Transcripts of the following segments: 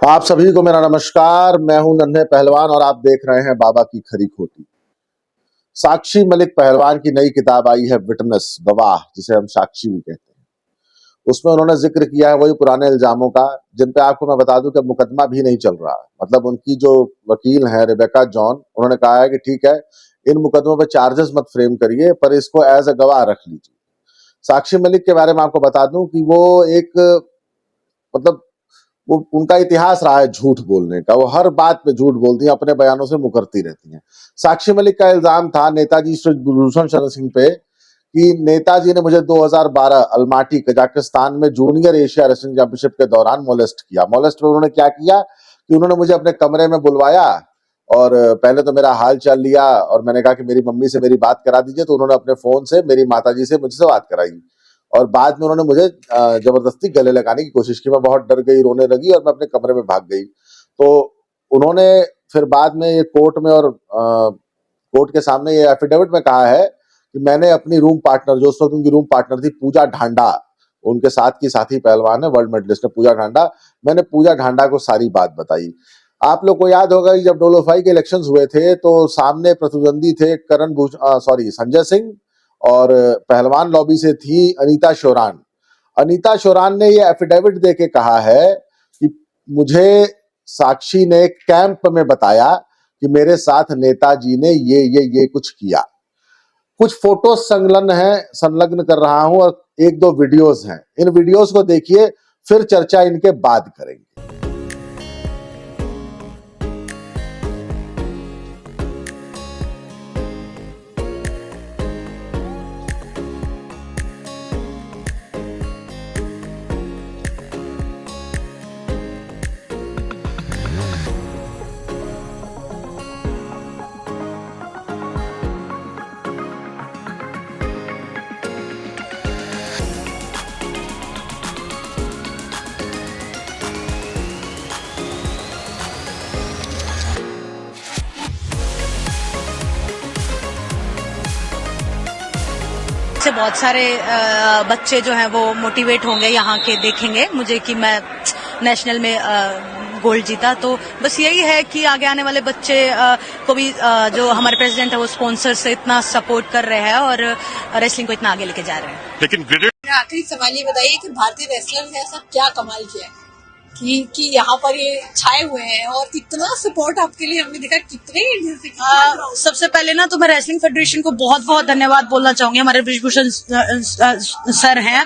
आप सभी को मेरा नमस्कार। मैं हूं नन्हे पहलवान और आप देख रहे हैं बाबा की खरी खोटी। साक्षी मलिक पहलवान की नई किताब आई है विटनेस, गवाह, जिसे हम साक्षी भी कहते हैं। उसमें उन्होंने जिक्र किया है वही पुराने इल्जामों का, जिन पे आपको मैं बता दूं कि मुकदमा भी नहीं चल रहा। मतलब उनकी जो वकील है रेबेका जॉन, उन्होंने कहा है कि ठीक है, इन मुकदमों पे चार्जेस मत फ्रेम करिए, पर इसको एज अ गवाह रख लीजिए। साक्षी मलिक के बारे में आपको बता दूं कि वो एक, मतलब वो उनका इतिहास रहा है झूठ बोलने का। वो हर बात पे झूठ बोलती हैं, अपने बयानों से मुकरती रहती हैं। साक्षी मलिक का इल्जाम था नेताजी श्री भूषण शरण सिंह पे कि नेताजी ने मुझे 2012 अल्माटी कजाकिस्तान में जूनियर एशिया रेसलिंग चैंपियनशिप के दौरान मोलेस्ट किया। मोलेस्ट में उन्होंने क्या किया कि उन्होंने मुझे अपने कमरे में बुलवाया और पहले तो मेरा हाल चाल लिया और मैंने कहा कि मेरी मम्मी से मेरी बात करा दीजिए, तो उन्होंने अपने फोन से मेरी माताजी से मुझसे बात कराई और बाद में उन्होंने मुझे जबरदस्ती गले लगाने की कोशिश की। मैं बहुत डर गई, रोने लगी और मैं अपने कमरे में भाग गई। तो उन्होंने फिर बाद में ये कोर्ट में और कोर्ट के सामने ये एफिडेविट में कहा है कि मैंने अपनी रूम पार्टनर, जो उस वक्त उनकी रूम पार्टनर थी पूजा ढांडा, उनके साथ की साथी पहलवान है, वर्ल्ड मेडलिस्ट है पूजा ढांडा, मैंने पूजा ढांडा को सारी बात बताई। आप लोग को याद होगा कि जब डोलोफाई के इलेक्शंस हुए थे तो सामने प्रतिद्वंदी थे संजय सिंह और पहलवान लॉबी से थी अनीता शोरान। अनीता शोरान ने ये एफिडेविट देके कहा है कि मुझे साक्षी ने कैंप में बताया कि मेरे साथ नेताजी ने ये कुछ किया। कुछ फोटोज संलग्न कर रहा हूं और एक दो वीडियोस हैं। इन वीडियोस को देखिए, फिर चर्चा इनके बाद करेंगे। से बहुत सारे बच्चे जो हैं वो मोटिवेट होंगे, यहाँ के देखेंगे मुझे कि मैं नेशनल में गोल्ड जीता। तो बस यही है कि आगे आने वाले बच्चे को भी जो हमारे प्रेसिडेंट है वो स्पॉन्सर से इतना सपोर्ट कर रहे हैं और रेसलिंग को इतना आगे लेके जा रहे हैं। लेकिन आखिरी सवाल ये बताइए कि भारतीय रेसलर ने ऐसा क्या कमाल किया है कि यहाँ पर ये छाए हुए हैं और इतना सपोर्ट आपके लिए हमने देखा कितने इंडियन से। सबसे पहले ना तो मैं रेसलिंग फेडरेशन को बहुत बहुत धन्यवाद बोलना चाहूंगी। हमारे ब्रिजभूषण सर हैं,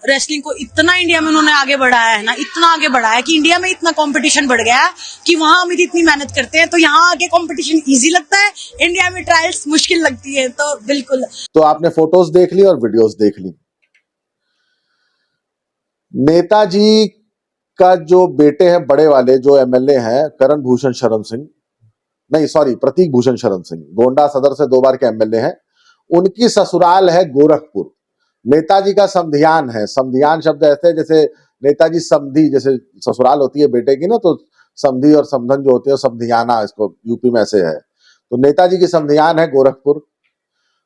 रेसलिंग को इतना इंडिया में उन्होंने आगे बढ़ाया है ना, इतना आगे बढ़ाया कि इंडिया में इतना कंपटीशन बढ़ गया है कि वहां हम इतनी मेहनत करते हैं तो यहाँ आके कंपटीशन इजी लगता है, इंडिया में ट्रायल्स मुश्किल लगती है। तो बिल्कुल, तो आपने फोटोज देख ली और वीडियोस देख ली। नेताजी का जो बेटे हैं बड़े वाले, जो एमएलए हैं करण भूषण शरण सिंह, नहीं सॉरी प्रतीक भूषण शरण सिंह, गोंडा सदर से 2 बार के एमएलए हैं। उनकी ससुराल है गोरखपुर। नेताजी का समधियान है। समधियान शब्द ऐसे जैसे नेताजी समधी, जैसे ससुराल होती है बेटे की ना, तो समधी और समधन जो होते हैं समधियाना, इसको यूपी में ऐसे है। तो नेताजी की समधियान है गोरखपुर।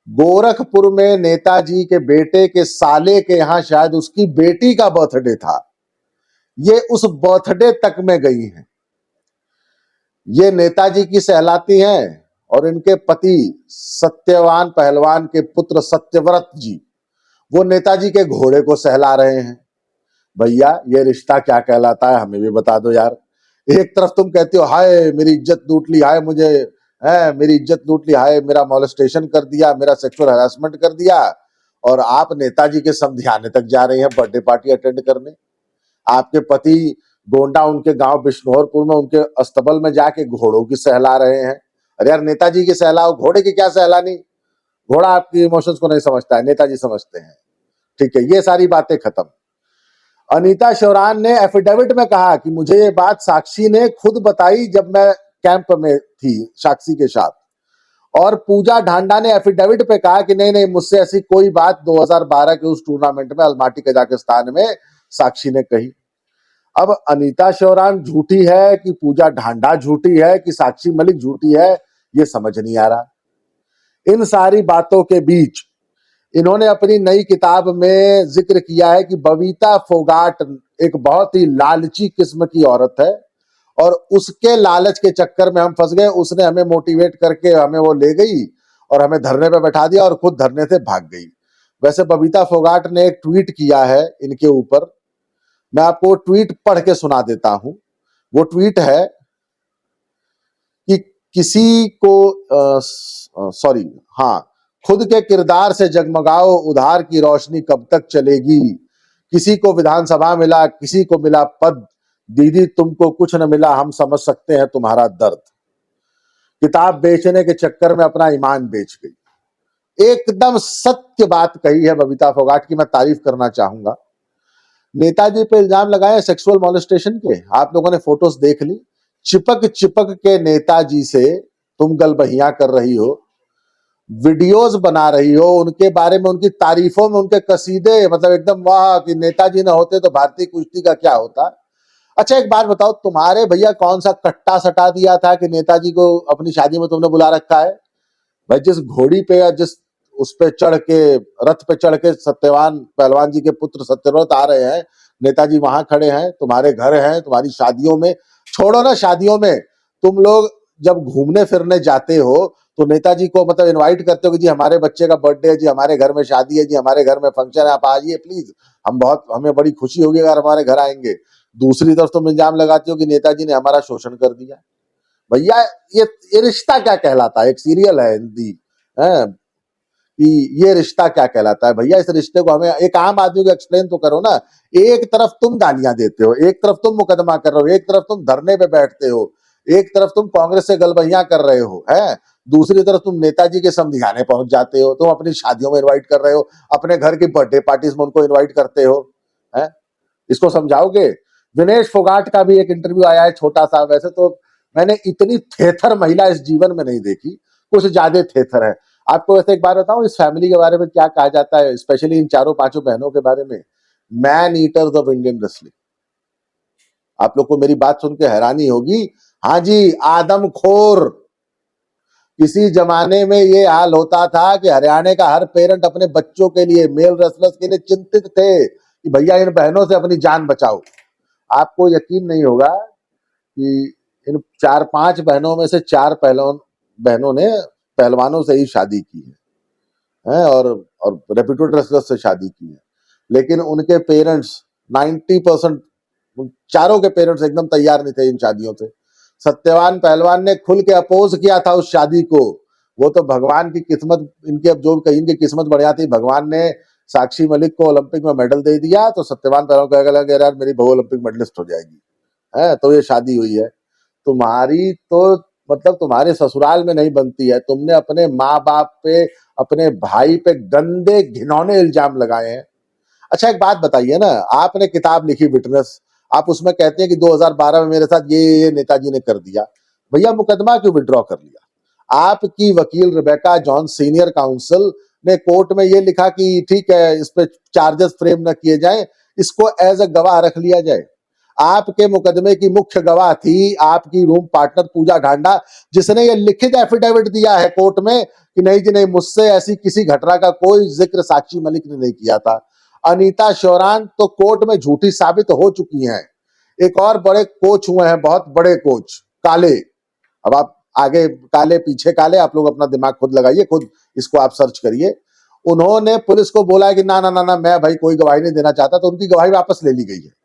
गोरखपुर में नेताजी के बेटे के साले के यहाँ शायद उसकी बेटी का बर्थडे था। ये उस बर्थडे तक में गई हैं। ये नेताजी की सहलाती हैं और इनके पति सत्यवान पहलवान के पुत्र सत्यव्रत जी, वो नेताजी के घोड़े को सहला रहे हैं। भैया ये रिश्ता क्या कहलाता है, हमें भी बता दो यार। एक तरफ तुम कहते हो हाय मेरी इज्जत लूट ली, हाय मुझे है मेरी इज्जत लूट ली, हाय मेरा मॉलेस्टेशन कर दिया, मेरा सेक्सुअल हैरेसमेंट कर दिया, और आप नेताजी के समधियाने तक जा रही हैं बर्थडे पार्टी अटेंड करने। आपके पति गोंडा उनके गांव बिश्नोहरपुर में उनके अस्तबल में जाके घोड़ों की सहला रहे हैं। अरे यार नेताजी की सहलाओ, घोड़े की क्या सहलानी। घोड़ा आपकी इमोशंस को नहीं समझता है, नेताजी समझते हैं। ठीक है, ये सारी बातें खत्म। अनीता शोरान ने एफिडेविट में कहा कि मुझे ये बात साक्षी ने खुद बताई जब मैं कैंप में थी साक्षी के साथ, और पूजा ढांडा ने एफिडेविट पे कहा कि नहीं मुझसे ऐसी कोई बात 2012 के उस टूर्नामेंट में अल्माटी कजाकिस्तान में साक्षी ने कही। अब अनीता शोरान झूठी है कि पूजा ढांडा झूठी है कि साक्षी मलिक झूठी है, ये समझ नहीं आ रहा। इन सारी बातों के बीच इन्होंने अपनी नई किताब में जिक्र किया है कि बबीता फोगाट एक बहुत ही लालची किस्म की औरत है और उसके लालच के चक्कर में हम फंस गए। उसने हमें मोटिवेट करके हमें वो ले गई और हमें धरने पे बैठा दिया और खुद धरने से भाग गई। वैसे बबीता फोगाट ने एक ट्वीट किया है इनके ऊपर, मैं आपको ट्वीट पढ़ के सुना देता हूं। वो ट्वीट है कि किसी को सॉरी हाँ, खुद के किरदार से जगमगाओ, उधार की रोशनी कब तक चलेगी। किसी को विधानसभा मिला, किसी को मिला पद, दीदी तुमको कुछ न मिला, हम समझ सकते हैं तुम्हारा दर्द। किताब बेचने के चक्कर में अपना ईमान बेच गई। एकदम सत्य बात कही है बबीता फोगाट की, मैं तारीफ करना चाहूंगा। नेताजी पे इल्जाम लगाए सेक्सुअल मॉलेस्टेशन के, आप लोगों ने फोटोज देख ली। चिपक चिपक के नेताजी से तुम गलबहियां कर रही हो, वीडियोस बना रही हो, उनके बारे में, उनकी तारीफों में उनके कसीदे, मतलब एकदम वाह कि नेताजी ना होते तो भारतीय कुश्ती का क्या होता। अच्छा एक बात बताओ, तुम्हारे भैया कौन सा कट्टा सटा दिया था कि नेताजी को अपनी शादी में तुमने बुला रखा है? भाई जिस घोड़ी पे या जिस उस पे चढ़ के, रथ पे चढ़ के सत्यवान पहलवान जी के पुत्र सत्यव्रत आ रहे हैं, नेताजी वहां खड़े हैं, तुम्हारे घर हैं, तुम्हारी शादियों में, छोड़ो ना शादियों में, तुम लोग जब घूमने फिरने जाते हो तो नेताजी को मतलब इनवाइट करते हो कि जी हमारे बच्चे का बर्थडे है, जी हमारे घर में शादी है, जी हमारे घर में फंक्शन है, आप आइए प्लीज, हमें बड़ी खुशी होगी अगर हमारे घर आएंगे। दूसरी तरफ तुम इल्जाम लगाते हो कि नेताजी ने हमारा शोषण कर दिया। भैया ये रिश्ता क्या कहलाता है? एक सीरियल है हिंदी है कि ये रिश्ता क्या कहलाता है? भैया इस रिश्ते को हमें एक आम आदमी को एक्सप्लेन तो करो ना। एक तरफ तुम गालियां देते हो, एक तरफ तुम मुकदमा कर रहे हो, एक तरफ तुम धरने पे बैठते हो, एक तरफ तुम कांग्रेस से गलबहियां कर रहे हो, है दूसरी तरफ तुम नेताजी के समधियाने पहुंच जाते हो, तुम अपनी शादियों में इनवाइट कर रहे हो, अपने घर की बर्थडे पार्टीज में उनको इनवाइट करते हो, है इसको समझाओगे? विनेश फोगाट का भी एक इंटरव्यू आया है छोटा सा, वैसे तो मैंने इतनी थेथर महिला इस जीवन में नहीं देखी, कुछ ज्यादा थेथर है। आपको वैसे एक बात बताऊं, इस फैमिली के बारे में क्या कहा जाता है, स्पेशली इन चारों पांचों बहनों के बारे में, man eaters of Indian wrestling. आप लोग को मेरी बात सुन के हैरानी होगी, हाँ जी, आदमखोर। किसी जमाने में ये हाल होता था कि हरियाणा का हर पेरेंट अपने बच्चों के लिए, मेल रेसलर्स के लिए चिंतित थे कि भैया इन बहनों से अपनी जान बचाओ। आपको यकीन नहीं होगा कि इन 4-5 बहनों में से 4 बहनों ने पहलवानों से ही शादी की है और रेप्यूटेड रेसलर्स से शादी की है, लेकिन उनके पेरेंट्स 90% चारों के पेरेंट्स एकदम तैयार नहीं थे इन शादियों से। सत्यवान पहलवान ने खुल के अपोज किया था उस शादी को। वो तो भगवान की किस्मत, इनके अब जो कहीं इनकी किस्मत बढ़िया थी, भगवान ने साक्षी मलिक को ओलंपिक में मेडल दे दिया तो सत्यवान पहलवान कहेगा लगे यार मेरी बहू ओलंपिक मेडलिस्ट हो जाएगी, है तो ये शादी हुई है। तुम्हारी तो मतलब तुम्हारे ससुराल में नहीं बनती है। तुमने अपने माँ बाप पे, अपने भाई पे गंदे घिनौने इल्जाम लगाए हैं। अच्छा एक बात बताइए ना, आपने किताब लिखी विटनेस, आप उसमें कहते हैं कि 2012 में मेरे साथ ये नेताजी ने कर दिया। भैया मुकदमा क्यों विड्रॉ कर लिया? आपकी वकील रिबेका जॉन सीनियर काउंसिल ने कोर्ट में ये लिखा कि ठीक है इस पे चार्जेस फ्रेम न किए जाएं, इसको एज अ गवाह रख लिया जाए। आपके मुकदमे की मुख्य गवाह थी आपकी रूम पार्टनर पूजा ढांडा, जिसने ये लिखित एफिडेविट दिया है कोर्ट में कि नहीं जी नहीं, मुझसे ऐसी किसी घटना का कोई जिक्र साक्षी मलिक ने नहीं किया था। अनीता शौरान तो कोर्ट में झूठी साबित हो चुकी हैं। एक और बड़े कोच हुए हैं, बहुत बड़े कोच, काले, अब आप आगे काले पीछे काले, आप लोग अपना दिमाग खुद लगाइए, खुद इसको आप सर्च करिए। उन्होंने पुलिस को बोला कि ना ना ना ना मैं भाई कोई गवाही नहीं देना चाहता, तो उनकी गवाही वापस ले ली गई है।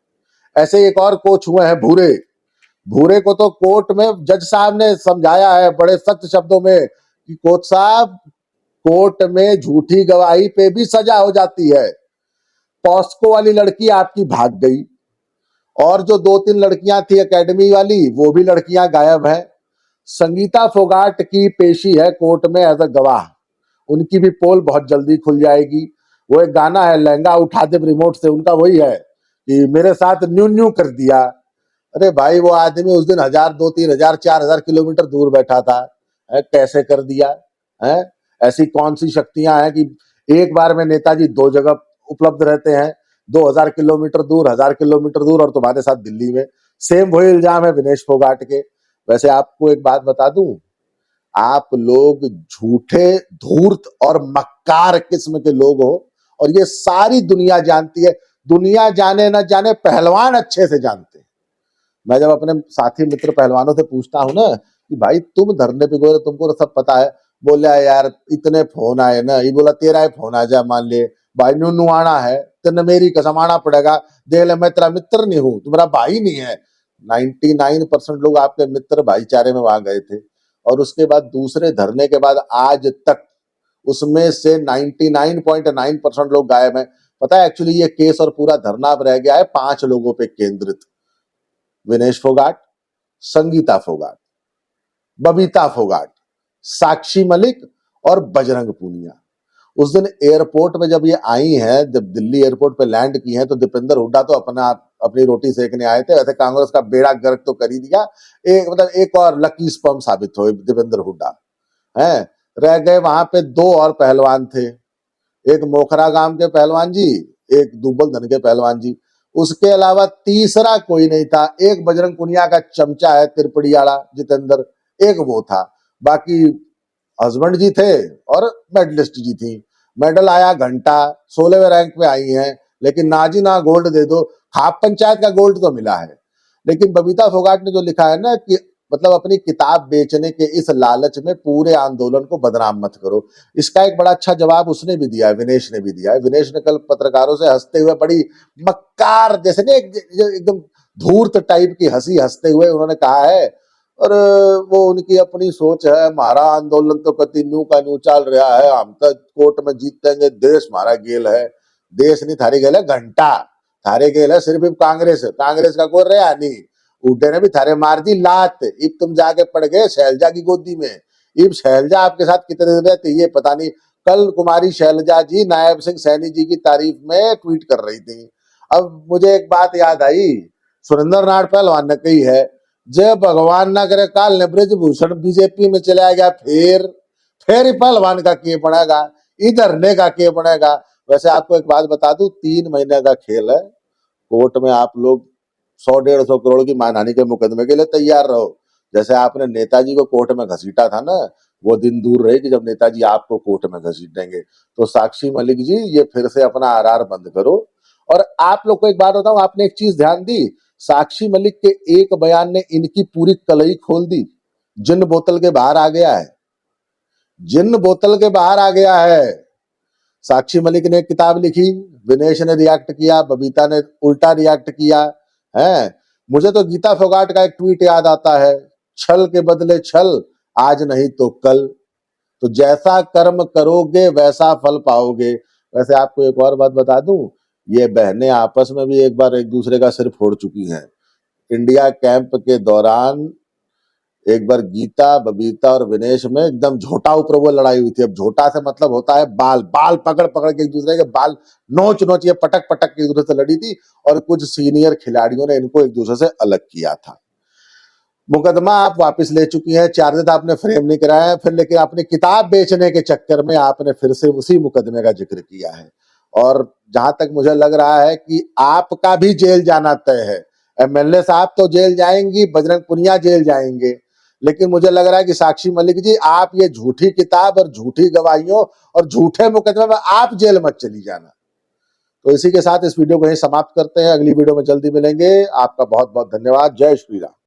ऐसे एक और कोच हुए हैं भूरे, भूरे को तो कोर्ट में जज साहब ने समझाया है बड़े सख्त शब्दों में कि कोच साहब कोर्ट में झूठी गवाही पे भी सजा हो जाती है। पॉस्को वाली लड़की आपकी भाग गई और जो 2-3 लड़कियां थी एकेडमी वाली वो भी लड़कियां गायब हैं। संगीता फोगाट की पेशी है कोर्ट में एज अ गवाह, उनकी भी पोल बहुत जल्दी खुल जाएगी। वो एक गाना है लहंगा उठा दे रिमोट से, उनका वही है कि मेरे साथ न्यू न्यू कर दिया। अरे भाई वो आदमी उस दिन 1000, 2, 3000, 4000 किलोमीटर दूर बैठा था, है कैसे कर दिया है? ऐसी कौन सी शक्तियां हैं कि एक बार में नेताजी 2 जगह उपलब्ध रहते हैं, 2000 किलोमीटर दूर, 1000 किलोमीटर दूर, और तुम्हारे साथ दिल्ली में। सेम वही इल्जाम है विनेश फोगाट के। वैसे आपको एक बात बता दूं, आप लोग झूठे, धूर्त और मक्कार किस्म के लोग हो और ये सारी दुनिया जानती है। दुनिया जाने न जाने, पहलवान अच्छे से जानते हैं। मैं जब अपने साथी मित्र पहलवानों से पूछता हूं ना कि भाई तुम धरने पे गए, तुमको तो सब पता है, बोले यार इतने फोन आए ना, ये बोला तेरा ही फोन आ जाए मान ले, भाई नू आना है तेने मेरी कसम आना पड़ेगा, देख ले मैं तेरा मित्र नहीं हूँ, तुम्हारा भाई नहीं है। 99% लोग आपके मित्र भाईचारे में वहां गए थे, और उसके बाद दूसरे धरने के बाद आज तक उसमें से 99.9% लोग गायब हैं। पता है एक्चुअली ये केस और पूरा धरना अब रह गया है 5 लोगों पे केंद्रित, विनेश फोगाट, संगीता फोगाट, बबीता फोगाट, साक्षी मलिक और बजरंग पूनिया। उस दिन एयरपोर्ट में जब ये आई हैं, जब दिल्ली एयरपोर्ट पे लैंड की हैं, तो दीपेंद्र हुड्डा तो अपनी रोटी सेकने आए थे, वैसे कांग्रेस का बेड़ा गर्क तो कर ही दिया, एक और लकी स्पर्म साबित हुए दीपेंद्र हुड्डा हैं। रह गए वहां पे 2 और पहलवान थे, एक मोखरा गांव के पहलवान जी, एक दुब्बल धन के पहलवान जी, उसके अलावा तीसरा कोई नहीं था। एक बजरंग पुनिया का चमचा है तिरपड़ियाड़ा जितेंद्र, एक वो था, बाकी हस्बैंड जी थे और मेडलिस्ट जी थी। मेडल आया घंटा, 16वें रैंक पे आई हैं, लेकिन ना जी ना गोल्ड दे दो, खाप पंचायत का गोल्ड तो मिला है। लेकिन बबीता फोगाट ने जो लिखा है ना कि मतलब अपनी किताब बेचने के इस लालच में पूरे आंदोलन को बदनाम मत करो, इसका एक बड़ा अच्छा जवाब उसने भी दिया है, विनेश ने भी दिया है। विनेश ने कल पत्रकारों से हंसते हुए बड़ी मक्कार जैसे ना एकदम धूर्त टाइप की हंसी हंसते हुए उन्होंने कहा है, और वो उनकी अपनी सोच है, हमारा आंदोलन तो कति न्यू का न्यू चल रहा है, हम तो कोर्ट में जीतेंगे, देश हमारा गेल है। देश नहीं थारी गेल है घंटा, थारे गेल है सिर्फ कांग्रेस, कांग्रेस का कोई रहा नहीं, उड्डे ने भी थारे मार दी लात, इब तुम जाके पड़ गए शैलजा की गोदी में। इब शैलजा आपके साथ कितने दिन रहती ये पता नहीं। कल कुमारी शैलजा जी नायब सिंह सैनी जी की तारीफ में ट्वीट कर रही थी। अब मुझे एक बात याद आई, सुरेंद्र नाथ पहलवान ने कही है, जय भगवान ना करे काल ने ब्रिजभूषण बीजेपी में चला गया, फिर पहलवान का के बनेगा, इधर ने का के बनेगा। वैसे आपको एक बात बता दूं, 3 महीने का खेल है, कोर्ट में आप लोग 100-150 करोड़ की मानहानि के मुकदमे के लिए तैयार रहो। जैसे आपने नेताजी को कोर्ट में घसीटा था ना, वो दिन दूर रहे कि जब नेताजी आपको कोर्ट में घसीटेंगे। तो साक्षी मलिक जी ये फिर से अपना आरआर बंद करो। और आप लोग को एक बात बताऊं, आपने एक चीज ध्यान दी, साक्षी मलिक के एक बयान ने इनकी पूरी कलई खोल दी। जिन बोतल के बाहर आ गया है, जिन बोतल के बाहर आ गया है। साक्षी मलिक ने एक किताब लिखी, विनेश ने रिएक्ट किया, बबीता ने उल्टा रिएक्ट किया है। मुझे तो गीता फोगाट का एक ट्वीट याद आता है, छल के बदले छल, आज नहीं तो कल, तो जैसा कर्म करोगे वैसा फल पाओगे। वैसे आपको एक और बात बता दूं, ये बहनें आपस में भी एक बार एक दूसरे का सिर फोड़ चुकी हैं। इंडिया कैंप के दौरान एक बार गीता, बबीता और विनेश में एकदम झोटा ऊपर वो लड़ाई हुई थी। अब झोटा से मतलब होता है बाल, बाल पकड़ पकड़ के एक दूसरे के बाल नोच नोच, ये पटक पटक के एक दूसरे से लड़ी थी, और कुछ सीनियर खिलाड़ियों ने इनको एक दूसरे से अलग किया था। मुकदमा आप वापस ले चुकी हैं, चार्जेस आपने फ्रेम नहीं कराया है, फिर लेकिन अपनी किताब बेचने के चक्कर में आपने फिर से उसी मुकदमे का जिक्र किया है। और जहां तक मुझे लग रहा है कि आपका भी जेल जाना तय है। एमएलए साहब तो जेल जाएंगी, बजरंग पुनिया जेल जाएंगे, लेकिन मुझे लग रहा है कि साक्षी मलिक जी आप ये झूठी किताब और झूठी गवाहियों और झूठे मुकदमे में आप जेल मत चली जाना। तो इसी के साथ इस वीडियो को यहीं समाप्त करते हैं, अगली वीडियो में जल्दी मिलेंगे। आपका बहुत बहुत धन्यवाद। जय श्री राम।